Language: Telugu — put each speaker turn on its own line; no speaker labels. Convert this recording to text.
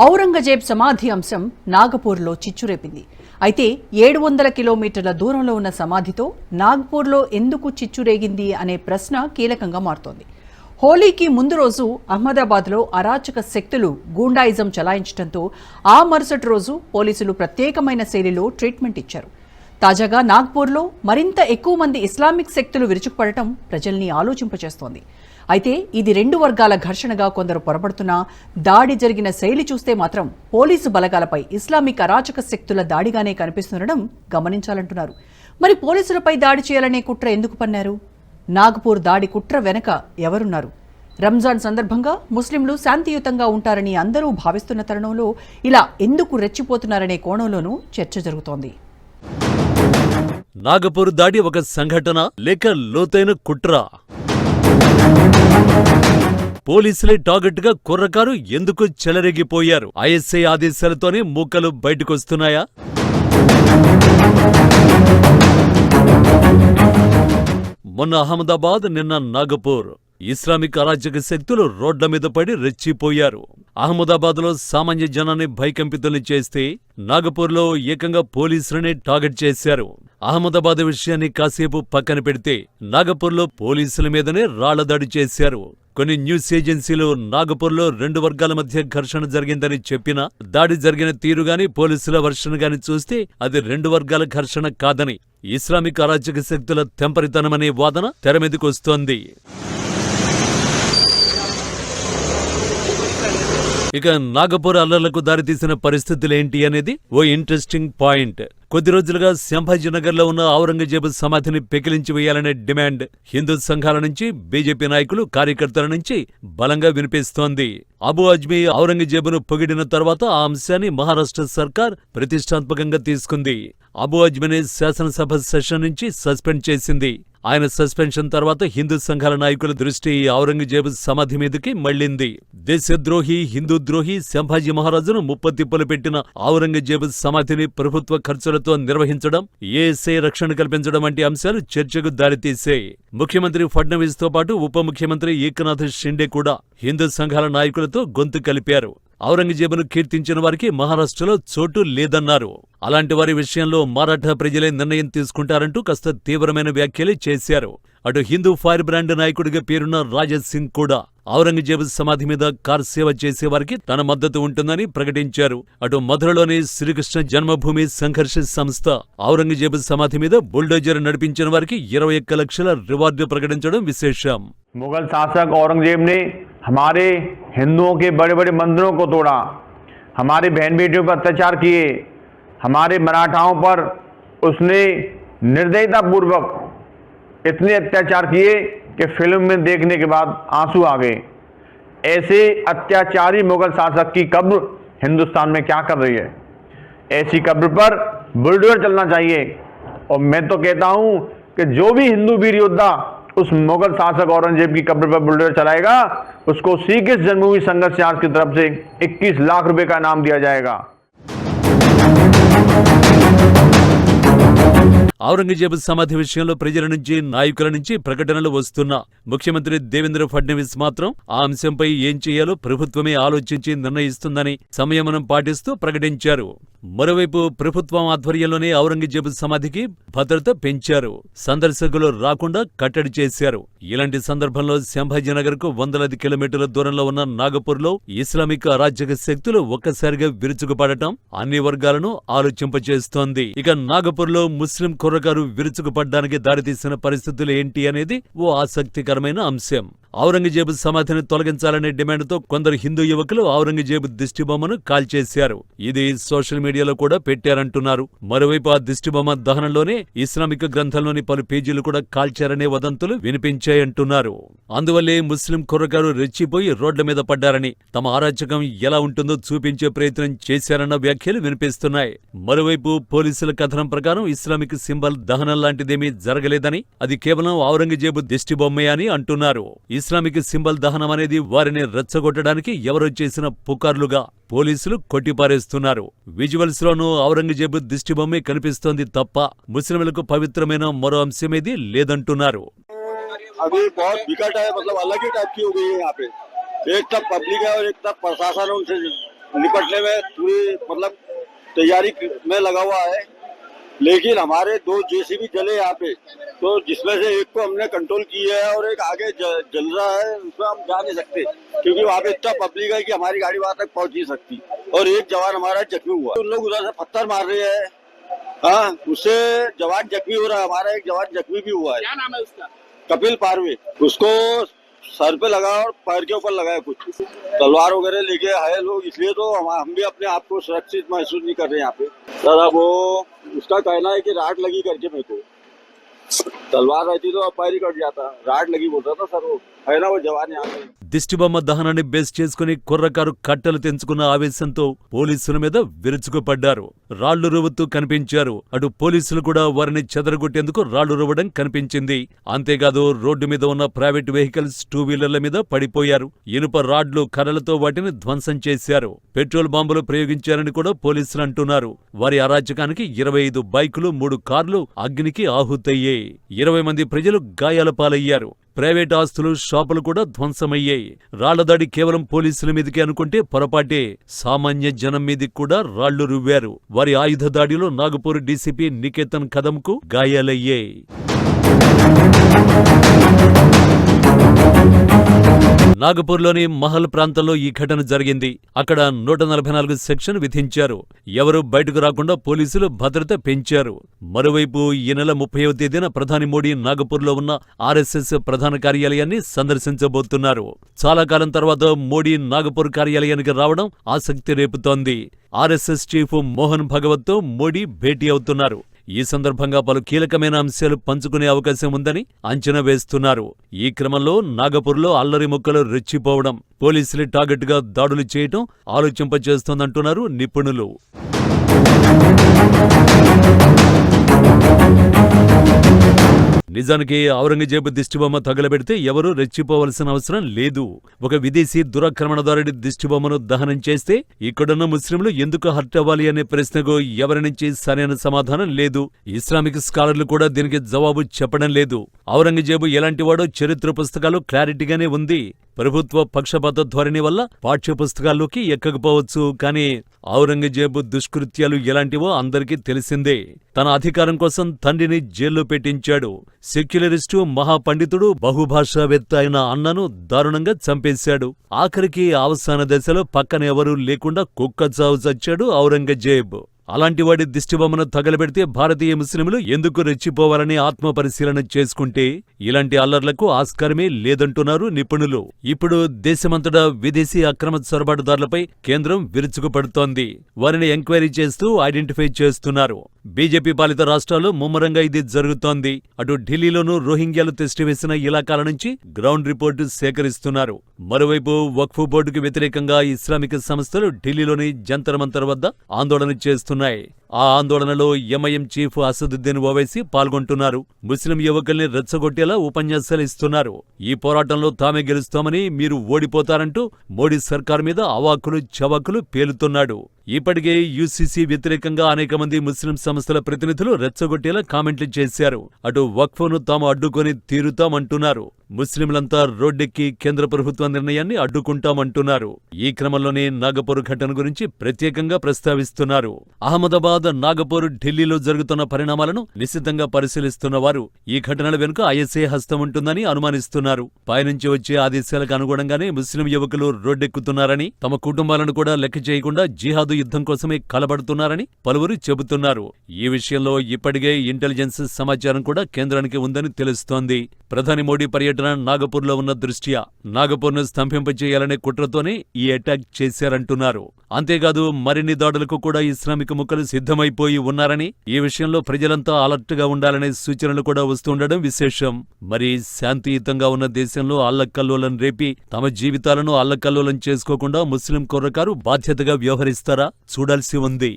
ఔరంగజేబ్ సమాధి అంశం నాగపూర్లో చిచ్చురేపింది. అయితే 700 కిలోమీటర్ల దూరంలో ఉన్న సమాధితో నాగ్పూర్లో ఎందుకు చిచ్చురేగింది అనే ప్రశ్న కీలకంగా మారుతోంది. హోలీకి ముందు రోజు అహ్మదాబాద్లో అరాచక శక్తులు గూండాయిజం చలాయించడంతో ఆ మరుసటి రోజు పోలీసులు ప్రత్యేకమైన శైలిలో ట్రీట్మెంట్ ఇచ్చారు. తాజాగా నాగ్పూర్లో మరింత ఎక్కువ మంది ఇస్లామిక్ శక్తులు విరుచుకుపడటం ప్రజల్ని ఆలోచింపచేస్తోంది. అయితే ఇది రెండు వర్గాల ఘర్షణగా కొందరు పొరపడుతున్నా దాడి జరిగిన శైలి చూస్తే మాత్రం పోలీసు బలగాలపై ఇస్లామిక్ అరాచక శక్తుల దాడిగానే కనిపిస్తుండడం గమనించాలంటున్నారు. మరి పోలీసులపై దాడి చేయాలనే కుట్ర ఎందుకు పన్నారు? నాగపూర్ దాడి కుట్ర వెనక ఎవరున్నారు? రంజాన్ సందర్భంగా ముస్లింలు శాంతియుతంగా ఉంటారని అందరూ భావిస్తున్న తరుణంలో ఇలా ఎందుకు రెచ్చిపోతున్నారనే కోణంలోనూ చర్చ జరుగుతోంది.
నాగపూర్ దాడి ఒక సంఘటన లేక లోతైన కుట్ర? పోలీసులే టార్గెట్ గా కుర్రకారు ఎందుకు చెలరేగిపోయారు? ఐఎస్ఐ ఆదేశాలతోనే మూకలు బయటకొస్తున్నాయా? మొన్న అహ్మదాబాద్, నిన్న నాగపూర్. ఇస్లామిక్ అరాచక శక్తులు రోడ్ల మీద పడి రెచ్చిపోయారు. అహ్మదాబాద్లో సామాన్య జనాన్ని భయకంపితుల్ని చేస్తే నాగపూర్లో ఏకంగా పోలీసులనే టార్గెట్ చేశారు. అహ్మదాబాద్ విషయాన్ని కాసేపు పక్కన పెడితే నాగపూర్లో పోలీసుల మీదనే రాళ్లదాడి చేశారు. కొన్ని న్యూస్ ఏజెన్సీలు నాగపూర్లో రెండు వర్గాల మధ్య ఘర్షణ జరిగిందని చెప్పినా దాడి జరిగిన తీరుగాని పోలీసుల వర్షన్ గాని చూస్తే అది రెండు వర్గాల ఘర్షణ కాదని ఇస్లామిక్ అరాచక శక్తుల తెంపరితనమనే వాదన తెరమీదకొస్తోంది. ఇక నాగపూర్ అల్లర్లకు దారితీసిన పరిస్థితులేంటి అనేది ఓ ఇంట్రెస్టింగ్ పాయింట్. కొద్ది రోజులుగా సంభాజీనగర్లో ఉన్న ఔరంగజేబు సమాధిని పెకిలించి వేయాలనే డిమాండ్ హిందూ సంఘాల నుంచి, బీజేపీ నాయకులు, కార్యకర్తల నుంచి బలంగా వినిపిస్తోంది. అబు అజ్మీ ఔరంగజేబును పొగిడిన తర్వాత ఆ అంశాన్ని మహారాష్ట్ర సర్కార్ ప్రతిష్టాత్మకంగా తీసుకుంది. అబు అజ్మీని శాసనసభ సెషన్ నుంచి సస్పెండ్ చేసింది. ఆయన సస్పెన్షన్ తర్వాత హిందూ సంఘాల నాయకుల దృష్టి ఔరంగజేబు సమాధి మీదకి మళ్లింది. దేశద్రోహి, హిందూ ద్రోహి సంభాజీ మహారాజును ముప్పతిప్పలు పెట్టిన ఔరంగజేబు సమాధిని ప్రభుత్వ ఖర్చులతో నిర్వహించడం, ఏఎస్ఐ రక్షణ కల్పించడం వంటి అంశాలు చర్చకు దారితీశాయి. ముఖ్యమంత్రి ఫడ్నవీస్ తో పాటు ఉప ముఖ్యమంత్రి ఏకనాథ్ షిండే కూడా హిందూ సంఘాల నాయకులతో గొంతు కలిపారు. ఔరంగజేబును కీర్తించిన వారికి మహారాష్ట్రలో చోటు లేదన్నారు. అలాంటి వారి విషయంలో మరాఠా ప్రజలే నిర్ణయం తీసుకుంటారంటూ కాస్త తీవ్రమైన వ్యాఖ్యలే చేశారు. అటు హిందూ ఫైర్ బ్రాండ్ నాయకుడిగా పేరున్న రాజత్ సింగ్ కూడా ఔరంగజేబు సమాధి మీద కార్ సేవ చేసేవారికి తన మద్దతు ఉంటుందని ప్రకటించారు. అటు మధురలోని శ్రీకృష్ణ జన్మభూమి సంఘర్ష సంస్థ ఔరంగజేబు సమాధి మీద బుల్డోజర్ నడిపించిన వారికి 21 లక్షల రివార్డు ప్రకటించడం విశేషం.
मुगल शासक औरंगजेब ने हमारे हिंदुओं के बड़े बड़े मंदिरों को तोड़ा, हमारे बहन बेटियों पर अत्याचार किए, हमारे मराठाओं पर उसने निर्दयतापूर्वक इतने अत्याचार किए कि फिल्म में देखने के बाद आंसू आ गए। ऐसे अत्याचारी मुगल शासक की कब्र हिंदुस्तान में क्या कर रही है? ऐसी कब्र पर बुलडोजर चलना चाहिए। और मैं तो कहता हूं कि जो भी हिंदू वीर योद्धा उस मुगल शासक औरंगजेब की कब्र पर बुलडोजर चलाएगा उसको श्रीकृष्ण जन्मभूमि संघर्ष यार्ड की तरफ से 21 लाख रुपए का इनाम दिया जाएगा।
ఔరంగజేబు సమాధి విషయంలో ప్రజల నుంచి, నాయకుల నుంచి ప్రకటనలు వస్తున్నా ముఖ్యమంత్రి దేవేంద్ర ఫడ్నవీస్ మాత్రం ఆ అంశంపై ఏం చేయాలో ప్రభుత్వమే ఆలోచించి నిర్ణయిస్తుందని సంయమనం పాటిస్తూ ప్రకటించారు. మరోవైపు ప్రభుత్వం ఆధ్వర్యంలోనే ఔరంగజేబు సమాధికి భద్రత పెంచారు. సందర్శకులు రాకుండా కట్టడి చేశారు. ఇలాంటి సందర్భంలో సంభాజీనగర్కు వందలాది కిలోమీటర్ల దూరంలో ఉన్న నాగపూర్లో ఇస్లామిక్ అరాచక శక్తులు ఒక్కసారిగా విరుచుకుపడటం అన్ని వర్గాలను ఆలోచింపచేస్తోంది. ఇక నాగపూర్లో ముస్లిం కుర్రకారు విరుచుకుపడ్డానికి దారితీసిన పరిస్థితులు ఏంటి అనేది ఓ ఆసక్తికరమైన అంశం. ఔరంగజేబు సమాధిని తొలగించాలనే డిమాండ్తో కొందరు హిందూ యువకులు ఔరంగజేబు దిష్టిబొమ్మను కాల్చేశారు. ఇది సోషల్ మీడియాలో కూడా పెట్టారంటున్నారు. మరోవైపు ఆ దిష్టిబొమ్మ దహనంలోనే ఇస్లామిక్ గ్రంథంలోని పలు పేజీలు కూడా కాల్చారనే వదంతులు వినిపించాయంటున్నారు. అందువల్లే ముస్లిం కుర్రకారు రెచ్చిపోయి రోడ్ల మీద పడ్డారని, తమ అరాచకం ఎలా ఉంటుందో చూపించే ప్రయత్నం చేశారన్న వ్యాఖ్యలు వినిపిస్తున్నాయి. మరోవైపు పోలీసుల కథనం ప్రకారం ఇస్లామిక్ సింబల్ దహనం లాంటిదేమీ జరగలేదని, అది కేవలం ఔరంగజేబు దిష్టిబొమ్మే అని అంటున్నారు. ఇస్లామిక్ సింబల్ దహనం అనేది వారిని రెచ్చగొట్టడానికి ఎవరో చేసిన పుకార్లుగా పోలీసులు కొట్టిపారేస్తున్నారు. విజువల్స్ లోనూ ఔరంగజేబు దిష్టిబొమ్మే కనిపిస్తోంది తప్ప ముస్లింలకు పవిత్రమైన మరో అంశమేది లేదంటున్నారు.
अभी बहुत विकट है, मतलब अलग ही टाइप की हो गई है यहाँ पे। एक तरफ पब्लिक है और एक तरफ प्रशासन उनसे निपटने में पूरी मतलब तैयारी में लगा हुआ है, लेकिन हमारे 2 जेसीबी जले यहाँ पे, तो जिसमें से एक को हमने कंट्रोल किया है और एक आगे जल रहा है, उसमें हम जा नहीं सकते क्योंकि वहाँ पे इतना पब्लिक है कि हमारी गाड़ी वहाँ तक पहुँच नहीं सकती। और एक जवान हमारा जख्मी हुआ, उन लोग उधर से पत्थर मार रहे हैं, हाँ, उससे जवान जख्मी हो रहा है, हमारा एक जवान जख्मी भी हुआ है।
क्या नाम है उसका?
कपिल पारवे, उसको सर पे लगा और पैर के ऊपर लगाया, कुछ तलवार वगैरह लेके आए लोग, इसलिए तो हम भी अपने आप को सुरक्षित महसूस नहीं कर रहे यहाँ पे। सर अब वो उसका कहना है कि राड लगी करके, मेरे को तलवार रहती तो अब पैर ही कट जाता, राड लगी बोल रहा था सर, वो है ना वो जवान यहाँ पे।
దిష్టిబొమ్మ దహనాన్ని బేస్ చేసుకుని కుర్రకారు కట్టెలు తెంచుకున్న ఆవేశంతో పోలీసుల మీద విరుచుకుపడ్డారు. రాళ్లు రువ్వుతూ కనిపించారు. అటు పోలీసులు కూడా వారిని చెదరగొట్టేందుకు రాళ్లు రువ్వడం కనిపించింది. అంతేకాదు రోడ్డు మీద ఉన్న ప్రైవేట్ వెహికల్స్ 2 వీలర్ల మీద పడిపోయారు. ఇనుప రాడ్లు కర్రలతో వాటిని ధ్వంసం చేశారు. పెట్రోల్ బాంబులు ప్రయోగించారని కూడా పోలీసులు అంటున్నారు. వారి అరాచకానికి 25 బైకులు 3 కార్లు అగ్నికి ఆహుతయ్యాయి. 20 మంది ప్రజలు గాయాల పాలయ్యారు. ప్రైవేట్ ఆస్తులు షాపులు కూడా ధ్వంసమయ్యాయి. రాళ్లదాడి కేవలం పోలీసుల మీదకే అనుకుంటే పొరపాటే. సామాన్య జనం మీదికి కూడా రాళ్లు రువ్వారు. వారి ఆయుధ దాడిలో నాగపూర్ డీసీపీ నికేతన్ కదమ్కు గాయాలయ్యాయి. నాగపూర్లోని మహల్ ప్రాంతంలో ఈ ఘటన జరిగింది. అక్కడ 144 సెక్షన్ విధించారు. ఎవరూ బయటకు రాకుండా పోలీసులు భద్రత పెంచారు. మరోవైపు ఈ నెల 30వ తేదీన ప్రధాని మోడీ నాగపూర్లో ఉన్న ఆర్ఎస్ఎస్ ప్రధాన కార్యాలయాన్ని సందర్శించబోతున్నారు. చాలా కాలం తర్వాత మోడీ నాగపూర్ కార్యాలయానికి రావడం ఆసక్తి రేపుతోంది. ఆర్ఎస్ఎస్ చీఫ్ మోహన్ భగవత్తో మోడీ భేటీ అవుతున్నారు. ఈ సందర్భంగా పలు కీలకమైన అంశాలు పంచుకునే అవకాశం ఉందని అంచనా వేస్తున్నారు. ఈ క్రమంలో నాగపూర్లో అల్లరి ముక్కలు రెచ్చిపోవడం, పోలీసులు టార్గెట్గా దాడులు చేయటం ఆలోచింపచేస్తోందంటున్నారు నిపుణులు. నిజానికి ఔరంగజేబు దిష్టిబొమ్మ తగలబెడితే ఎవరూ రెచ్చిపోవలసిన అవసరం లేదు. ఒక విదేశీ దురాక్రమణదారుడి దిష్టిబొమ్మను దహనం చేస్తే ఇక్కడున్న ముస్లింలు ఎందుకు హర్ట్ అవ్వాలి అనే ప్రశ్నకు ఎవరి నుంచి సరైన సమాధానం లేదు. ఇస్లామిక్ స్కాలర్లు కూడా దీనికి జవాబు చెప్పడం లేదు. ఔరంగజేబు ఎలాంటివాడో చరిత్ర పుస్తకాలు క్లారిటీగానే ఉంది. ప్రభుత్వ పక్షపాత ధోరణి వల్ల పాఠ్యపుస్తకాల్లోకి ఎక్కకపోవచ్చు. కానీ ఔరంగజేబు దుష్కృత్యాలు ఎలాంటివో అందరికీ తెలిసిందే. తన అధికారం కోసం తండ్రిని జైల్లో పెట్టించాడు. సెక్యులరిస్టు మహాపండితుడు బహుభాషావేత్త అయిన అన్నను దారుణంగా చంపేశాడు. ఆఖరికి అవసాన దశలో పక్కన ఎవరూ లేకుండా కుక్క చావు చచ్చాడు ఔరంగజేబ్. అలాంటివాడి దిష్టిబొమ్మను తగలబెడితే భారతీయ ముస్లింలు ఎందుకు రెచ్చిపోవాలని ఆత్మపరిశీలన చేసుకుంటే ఇలాంటి అల్లర్లకు ఆస్కారమే లేదంటున్నారు నిపుణులు. ఇప్పుడు దేశమంతటా విదేశీ అక్రమ చొరబాటుదారులపై కేంద్రం విరుచుకుపడుతోంది. వారిని ఎంక్వైరీ చేస్తూ ఐడెంటిఫై చేస్తున్నారు. బీజేపీ పాలిత రాష్ట్రాల్లో ముమ్మరంగా ఇది జరుగుతోంది. అటు ఢిల్లీలోనూ రోహింగ్యాలు తిష్టివేసిన ఇలాకాల నుంచి గ్రౌండ్ రిపోర్టు సేకరిస్తున్నారు. మరోవైపు వక్ఫ్ బోర్డుకు వ్యతిరేకంగా ఇస్లామిక్ సంస్థలు ఢిల్లీలోని జంతర్ మంతర్ వద్ద ఆందోళన చేస్తున్నాయి. ఆ ఆందోళనలో ఎంఐఎం చీఫ్ అసదుద్దీన్ ఓవైసీ పాల్గొంటున్నారు. ముస్లిం యువకుల్ని రెచ్చగొట్టేలా ఉపన్యాసాలు ఇస్తున్నారు. ఈ పోరాటంలో తామే గెలుస్తామని, మీరు ఓడిపోతారంటూ మోడీ సర్కార్ మీద అవాకులు చవాకులు పేలుతున్నాడు. ఇప్పటికే యూసీసీ వ్యతిరేకంగా అనేక మంది ముస్లిం సంస్థల ప్రతినిధులు రెచ్చగొట్టేలా కామెంట్లు చేశారు. అటు వక్ఫ్ను తాము అడ్డుకొని తీరుతామంటున్నారు. ముస్లింలంతా రోడ్డెక్కి కేంద్ర ప్రభుత్వ నిర్ణయాన్ని అడ్డుకుంటామంటున్నారు. ఈ క్రమంలోనే నాగపూర్ ఘటన గురించి ప్రత్యేకంగా ప్రస్తావిస్తున్నారు. అహ్మదాబాద్, నాగపూర్, ఢిల్లీలో జరుగుతున్న పరిణామాలను నిశితంగా పరిశీలిస్తున్న వారు ఈ ఘటనల వెనుక ఐఎస్ఐ హస్తం ఉంటుందని అనుమానిస్తున్నారు. పైనుంచి వచ్చే ఆదేశాలకు అనుగుణంగానే ముస్లిం యువకులు రోడ్డెక్కుతున్నారని, తమ కుటుంబాలను కూడా లెక్క చేయకుండా జిహాదు యుద్ధం కోసమే కలబడుతున్నారని పలువురు చెబుతున్నారు. ఈ విషయంలో ఇప్పటికే ఇంటెలిజెన్స్ సమాచారం కూడా కేంద్రానికి ఉందని తెలుస్తోంది. ప్రధాని మోడీ పర్యటన నాగపూర్లో ఉన్న దృష్ట్యా నాగపూర్ను స్తంభింపచేయాలనే కుట్రతోనే ఈ అటాక్ చేశారంటున్నారు. అంతేకాదు మరిన్ని దాడులకు కూడా ఇస్లామిక్ ముక్కలు సిద్ధమైపోయి ఉన్నారని, ఈ విషయంలో ప్రజలంతా అలర్ట్గా ఉండాలనే సూచనలు కూడా వస్తుండడం విశేషం. మరి శాంతియుతంగా ఉన్న దేశంలో అల్లకల్లోలం రేపి తమ జీవితాలను అల్లకల్లోలం చేసుకోకుండా ముస్లిం కుర్రకారు బాధ్యతగా వ్యవహరిస్తారా? చూడాల్సి ఉంది.